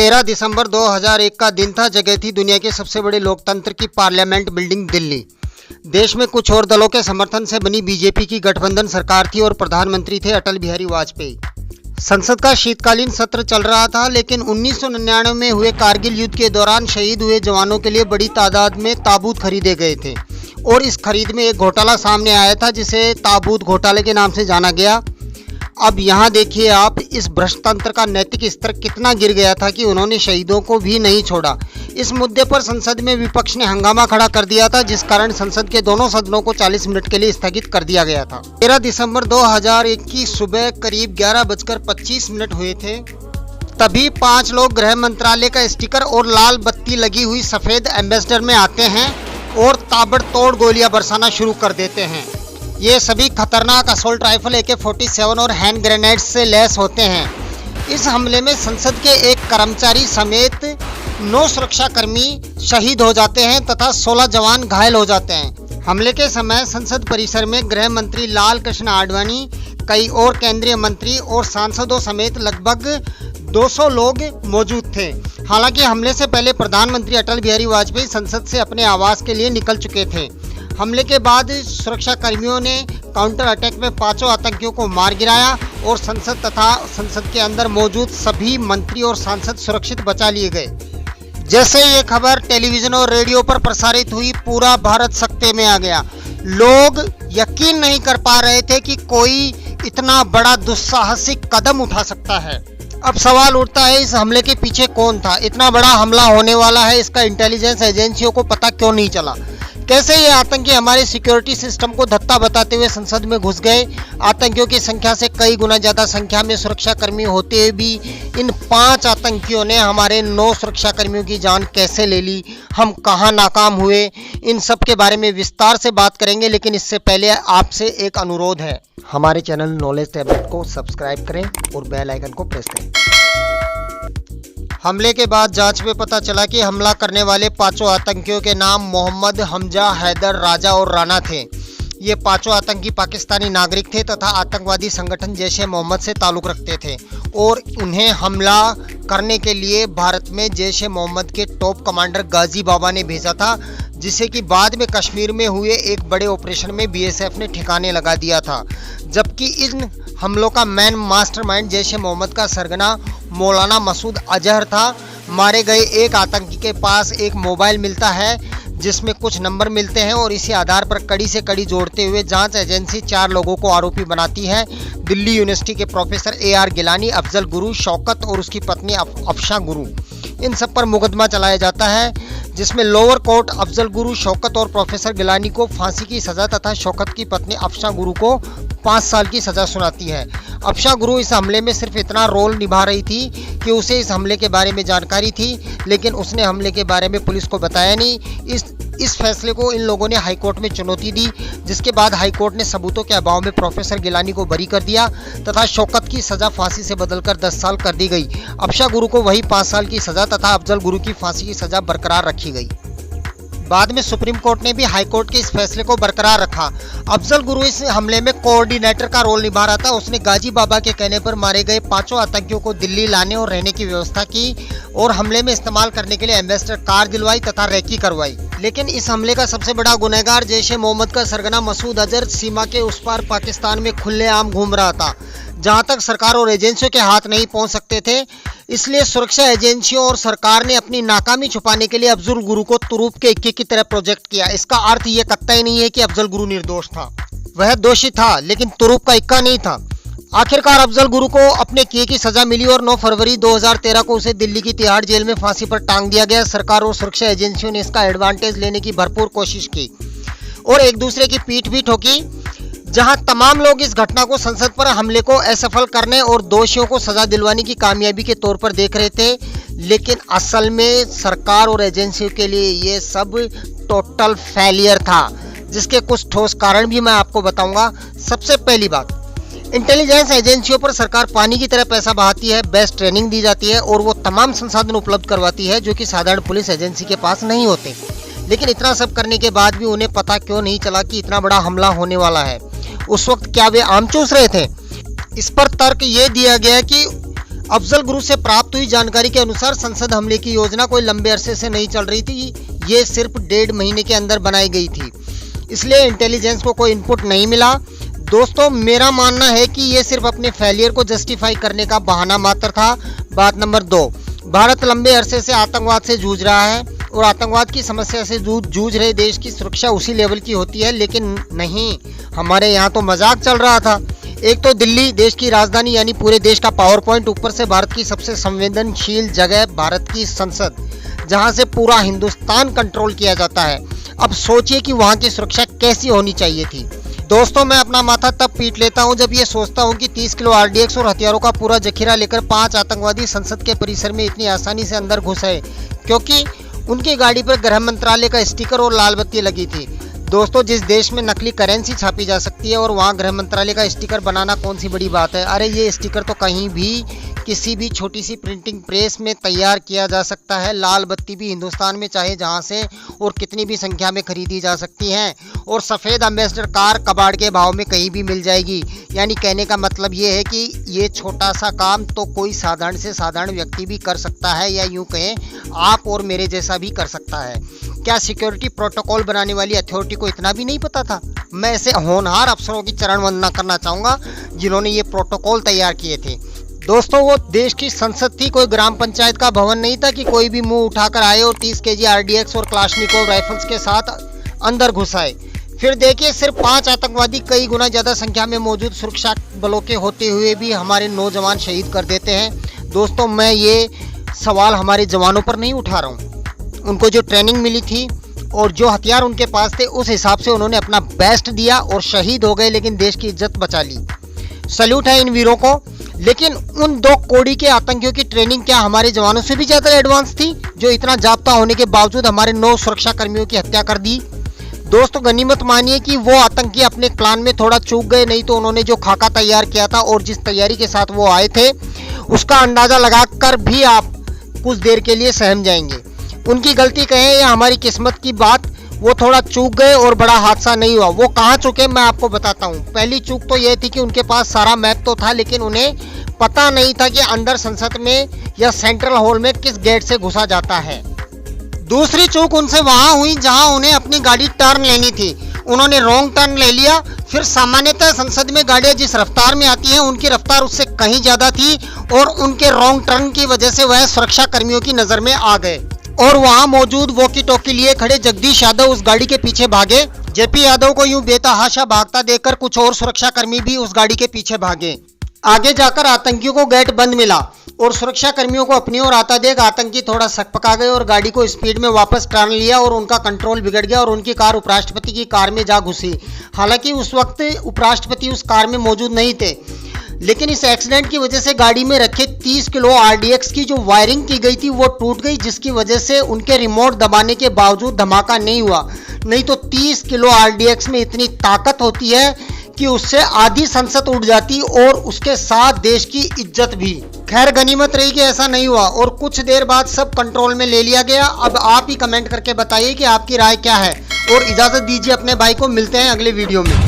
13 दिसंबर 2001 का दिन था। जगह थी दुनिया के सबसे बड़े लोकतंत्र की पार्लियामेंट बिल्डिंग दिल्ली। देश में कुछ और दलों के समर्थन से बनी बीजेपी की गठबंधन सरकार थी और प्रधानमंत्री थे अटल बिहारी वाजपेयी। संसद का शीतकालीन सत्र चल रहा था, लेकिन 1999 में हुए कारगिल युद्ध के दौरान शहीद हुए जवानों के लिए बड़ी तादाद में ताबूत खरीदे गए थे और इस खरीद में एक घोटाला सामने आया था जिसे ताबूत घोटाले के नाम से जाना गया। अब यहाँ देखिए आप, इस भ्रष्टतंत्र का नैतिक स्तर कितना गिर गया था कि उन्होंने शहीदों को भी नहीं छोड़ा। इस मुद्दे पर संसद में विपक्ष ने हंगामा खड़ा कर दिया था, जिस कारण संसद के दोनों सदनों को 40 मिनट के लिए स्थगित कर दिया गया था। 13 दिसंबर 2001 की सुबह करीब 11:25 हुए थे। तभी 5 लोग गृह मंत्रालय का स्टिकर और लाल बत्ती लगी हुई सफेद एम्बेसडर में आते हैं और ताबड़तोड़ गोलियां बरसाना शुरू कर देते हैं। ये सभी खतरनाक असॉल्ट राइफल AK-47 और हैंड ग्रेनेड से लैस होते हैं। इस हमले में संसद के एक कर्मचारी समेत 9 सुरक्षाकर्मी शहीद हो जाते हैं तथा 16 जवान घायल हो जाते हैं। हमले के समय संसद परिसर में गृह मंत्री लाल कृष्ण आडवाणी, कई और केंद्रीय मंत्री और सांसदों समेत लगभग 200 लोग मौजूद थे। हालांकि हमले से पहले प्रधानमंत्री अटल बिहारी वाजपेयी संसद से अपने आवास के लिए निकल चुके थे। हमले के बाद सुरक्षा कर्मियों ने काउंटर अटैक में 5 आतंकियों को मार गिराया और संसद तथा संसद के अंदर मौजूद सभी मंत्री और सांसद सुरक्षित बचा लिए गए। जैसे ये खबर टेलीविजन और रेडियो पर प्रसारित हुई, पूरा भारत सकते में आ गया। लोग यकीन नहीं कर पा रहे थे कि कोई इतना बड़ा दुस्साहसिक कदम उठा सकता है। अब सवाल उठता है, इस हमले के पीछे कौन था? इतना बड़ा हमला होने वाला है, इसका इंटेलिजेंस एजेंसियों को पता क्यों नहीं चला? कैसे ये आतंकी हमारे सिक्योरिटी सिस्टम को धत्ता बताते हुए संसद में घुस गए? आतंकियों की संख्या से कई गुना ज़्यादा संख्या में सुरक्षाकर्मी होते हुए भी इन 5 आतंकियों ने हमारे 9 सुरक्षाकर्मियों की जान कैसे ले ली? हम कहाँ नाकाम हुए? इन सब के बारे में विस्तार से बात करेंगे, लेकिन इससे पहले आपसे एक अनुरोध है, हमारे चैनल नॉलेज टैबलेट को सब्सक्राइब करें और बेल आइकन को प्रेस करें। हमले के बाद जांच में पता चला कि हमला करने वाले 5 आतंकियों के नाम मोहम्मद, हमजा, हैदर, राजा और राना थे। ये 5 आतंकी पाकिस्तानी नागरिक थे तथा आतंकवादी संगठन जैश-ए-मोहम्मद से ताल्लुक़ रखते थे और उन्हें हमला करने के लिए भारत में जैश-ए-मोहम्मद के टॉप कमांडर गाजी बाबा ने भेजा था, जिसे कि बाद में कश्मीर में हुए एक बड़े ऑपरेशन में BSF ने ठिकाने लगा दिया था। जबकि इन हमलों का मैन मास्टरमाइंड जैश-ए-मोहम्मद का सरगना मौलाना मसूद अजहर था। मारे गए एक आतंकी के पास एक मोबाइल मिलता है जिसमें कुछ नंबर मिलते हैं और इसी आधार पर कड़ी से कड़ी जोड़ते हुए जांच एजेंसी 4 लोगों को आरोपी बनाती है। दिल्ली यूनिवर्सिटी के प्रोफेसर AR गिलानी, अफजल गुरु, शौकत और उसकी पत्नी अफशा गुरु, इन सब पर मुकदमा चलाया जाता है, जिसमें लोअर कोर्ट अफजल गुरु, शौकत और प्रोफेसर गिलानी को फांसी की सज़ा तथा शौकत की पत्नी अफशा गुरु को 5 साल की सज़ा सुनाती है। अफशा गुरु इस हमले में सिर्फ इतना रोल निभा रही थी कि उसे इस हमले के बारे में जानकारी थी, लेकिन उसने हमले के बारे में पुलिस को बताया नहीं। इस फैसले को इन लोगों ने हाईकोर्ट में चुनौती दी, जिसके बाद हाईकोर्ट ने सबूतों के अभाव में प्रोफेसर गिलानी को बरी कर दिया तथा शौकत की सज़ा फांसी से बदलकर 10 साल कर दी गई। अफशा गुरु को वही 5 साल की सज़ा तथा अफजल गुरु की फांसी की सज़ा बरकरार रखी गई। बाद में सुप्रीम कोर्ट ने भी हाईकोर्ट के इस फैसले को बरकरार रखा। अफजल गुरु इस हमले में कोऑर्डिनेटर का रोल निभा रहा था। उसने गाजी बाबा के कहने पर मारे गए 5 आतंकियों को दिल्ली लाने और रहने की व्यवस्था की और हमले में इस्तेमाल करने के लिए एम्बेसडर कार दिलवाई तथा रेकी करवाई। लेकिन इस हमले का सबसे बड़ा गुनहगार जैश-ए-मोहम्मद का सरगना मसूद अजहर सीमा के उस पार पाकिस्तान में खुलेआम घूम रहा था, जहां तक सरकार और एजेंसियों के हाथ नहीं पहुंच सकते थे। इसलिए सुरक्षा एजेंसियों और सरकार ने अपनी नाकामी छुपाने के लिए अफजल गुरु को तुरूप के इक्के की तरह प्रोजेक्ट किया। इसका अर्थ ये कतई नहीं है कि अफजल गुरु निर्दोष था, वह दोषी था, लेकिन तुरूप का इक्का नहीं था। आखिरकार अफजल गुरु को अपने किए की सजा मिली और 9 फरवरी 2013 को उसे दिल्ली की तिहाड़ जेल में फांसी पर टांग दिया गया। सरकार और सुरक्षा एजेंसियों ने इसका एडवांटेज लेने की भरपूर कोशिश की और एक दूसरे की पीठ भी ठोकी। जहां तमाम लोग इस घटना को संसद पर हमले को असफल करने और दोषियों को सजा दिलवाने की कामयाबी के तौर पर देख रहे थे, लेकिन असल में सरकार और एजेंसियों के लिए ये सब टोटल फेलियर था, जिसके कुछ ठोस कारण भी मैं आपको बताऊंगा। सबसे पहली बात, इंटेलिजेंस एजेंसियों पर सरकार पानी की तरह पैसा बहाती है, बेस्ट ट्रेनिंग दी जाती है और वो तमाम संसाधन उपलब्ध करवाती है जो कि साधारण पुलिस एजेंसी के पास नहीं होते। लेकिन इतना सब करने के बाद भी उन्हें पता क्यों नहीं चला कि इतना बड़ा हमला होने वाला है? उस वक्त क्या वे आम चूस रहे थे? इस पर तर्क ये दिया गया कि अफजल गुरु से प्राप्त हुई जानकारी के अनुसार संसद हमले की योजना कोई लंबे अरसे से नहीं चल रही थी, ये सिर्फ 1.5 महीने के अंदर बनाई गई थी, इसलिए इंटेलिजेंस को कोई इनपुट नहीं मिला। दोस्तों, मेरा मानना है कि ये सिर्फ अपने फेलियर को जस्टिफाई करने का बहाना मात्र था। बात नंबर 2, भारत लंबे अरसे से आतंकवाद से जूझ रहा है और आतंकवाद की समस्या से जूझ रहे देश की सुरक्षा उसी लेवल की होती है, लेकिन नहीं, हमारे यहाँ तो मजाक चल रहा था। एक तो दिल्ली देश की राजधानी यानी पूरे देश का पावर पॉइंट, ऊपर से भारत की सबसे संवेदनशील जगह भारत की संसद, जहाँ से पूरा हिंदुस्तान कंट्रोल किया जाता है। अब सोचिए कि वहाँ की सुरक्षा कैसी होनी चाहिए थी। दोस्तों, मैं अपना माथा तब पीट लेता हूँ जब ये सोचता हूँ कि 30 किलो RDX और हथियारों का पूरा जखीरा लेकर 5 आतंकवादी संसद के परिसर में इतनी आसानी से अंदर घुस आए, क्योंकि उनकी गाड़ी पर गृह मंत्रालय का स्टिकर और लाल बत्ती लगी थी। दोस्तों, जिस देश में नकली करेंसी छापी जा सकती है और वहाँ गृह मंत्रालय का स्टिकर बनाना कौन सी बड़ी बात है। अरे ये स्टिकर तो कहीं भी किसी भी छोटी सी प्रिंटिंग प्रेस में तैयार किया जा सकता है। लाल बत्ती भी हिंदुस्तान में चाहे जहां से और कितनी भी संख्या में खरीदी जा सकती हैं, और सफ़ेद एम्बेसडर कार कबाड़ के भाव में कहीं भी मिल जाएगी। यानी कहने का मतलब ये है कि ये छोटा सा काम तो कोई साधारण से साधारण व्यक्ति भी कर सकता है, या यूँ कहें आप और मेरे जैसा भी कर सकता है। क्या सिक्योरिटी प्रोटोकॉल बनाने वाली अथॉरिटी को इतना भी नहीं पता था? मैं ऐसे होनहार अफसरों की चरण वंदना करना चाहूँगा जिन्होंने ये प्रोटोकॉल तैयार किए थे। दोस्तों, वो देश की संसद थी, कोई ग्राम पंचायत का भवन नहीं था कि कोई भी मुंह उठाकर आए और 30 kg RDX और क्लाशनिकोव राइफल्स के साथ अंदर घुस आए। फिर देखिए, सिर्फ 5 आतंकवादी कई गुना ज़्यादा संख्या में मौजूद सुरक्षा बलों के होते हुए भी हमारे नौजवान शहीद कर देते हैं। दोस्तों, मैं ये सवाल हमारे जवानों पर नहीं उठा रहा हूँ। उनको जो ट्रेनिंग मिली थी और जो हथियार उनके पास थे, उस हिसाब से उन्होंने अपना बेस्ट दिया और शहीद हो गए, लेकिन देश की इज्जत बचा ली। सैल्यूट है इन वीरों को। लेकिन उन 2 कोड़ी के आतंकियों की ट्रेनिंग क्या हमारे जवानों से भी ज़्यादा एडवांस थी, जो इतना जाब्ता होने के बावजूद हमारे 9 सुरक्षा कर्मियों की हत्या कर दी? दोस्तों, गनीमत मानिए कि वो आतंकी अपने प्लान में थोड़ा चूक गए, नहीं तो उन्होंने जो खाका तैयार किया था और जिस तैयारी के साथ वो आए थे, उसका अंदाज़ा लगाकर भी आप कुछ देर के लिए सहम जाएंगे। उनकी गलती कहें या हमारी किस्मत की बात, वो थोड़ा चूक गए और बड़ा हादसा नहीं हुआ। वो कहाँ चुके मैं आपको बताता हूँ। पहली चूक तो ये थी कि उनके पास सारा मैप तो था, लेकिन उन्हें पता नहीं था कि अंदर संसद में या सेंट्रल हॉल में किस गेट से घुसा जाता है। दूसरी चूक उनसे वहाँ हुई जहाँ उन्हें अपनी गाड़ी टर्न लेनी थी, उन्होंने रॉन्ग टर्न ले लिया। फिर सामान्यतः संसद में गाड़ियाँ जिस रफ्तार में आती हैं, उनकी रफ्तार उससे कहीं ज़्यादा थी और उनके रॉन्ग टर्न की वजह से वह सुरक्षा कर्मियों की नज़र में आ गए और वहां मौजूद वॉकी टॉकी लिए खड़े जगदीश यादव उस गाड़ी के पीछे भागे। जेपी यादव को यूं बेतहाशा भागता देखकर कुछ और सुरक्षा कर्मी भी उस गाड़ी के पीछे भागे। आगे जाकर आतंकियों को गेट बंद मिला और सुरक्षा कर्मियों को अपनी ओर आता देख आतंकी थोड़ा सकपका गए और गाड़ी को स्पीड में वापस टर्न लिया और उनका कंट्रोल बिगड़ गया और उनकी कार उपराष्ट्रपति की कार में जा घुसी। हालांकि उस वक्त उपराष्ट्रपति उस कार में मौजूद नहीं थे, लेकिन इस एक्सीडेंट की वजह से गाड़ी में रखे 30 किलो RDX की जो वायरिंग की गई थी वो टूट गई, जिसकी वजह से उनके रिमोट दबाने के बावजूद धमाका नहीं हुआ। नहीं तो 30 किलो RDX में इतनी ताकत होती है कि उससे आधी संसद उड़ जाती और उसके साथ देश की इज्जत भी। खैर, गनीमत रही कि ऐसा नहीं हुआ और कुछ देर बाद सब कंट्रोल में ले लिया गया। अब आप ही कमेंट करके बताइए कि आपकी राय क्या है, और इजाज़त दीजिए अपने भाई को। मिलते हैं अगले वीडियो में।